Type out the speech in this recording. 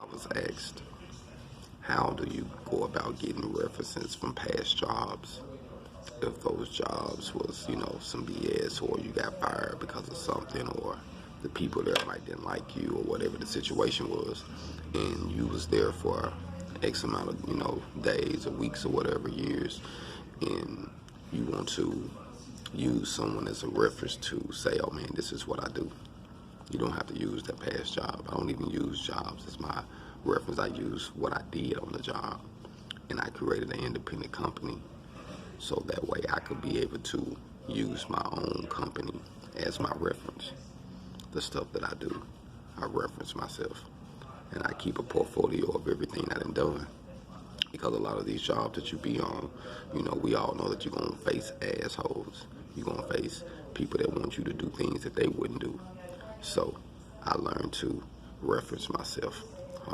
I was asked, how do you go about getting references from past jobs? If those jobs was, some BS, or you got fired because of something, or the people there might didn't like you, or whatever the situation was, and you was there for X amount of, days or weeks or whatever, years, and you want to use someone as a reference to say, oh man, this is what I do. You don't have to use that past job. I don't even use jobs as my reference. I use what I did on the job. And I created an independent company so that way I could be able to use my own company as my reference. The stuff that I do, I reference myself. And I keep a portfolio of everything I done. Because a lot of these jobs that you be on, we all know that you're going to face assholes. You're going to face people that want you to do things that they wouldn't do. So I learned to reference myself.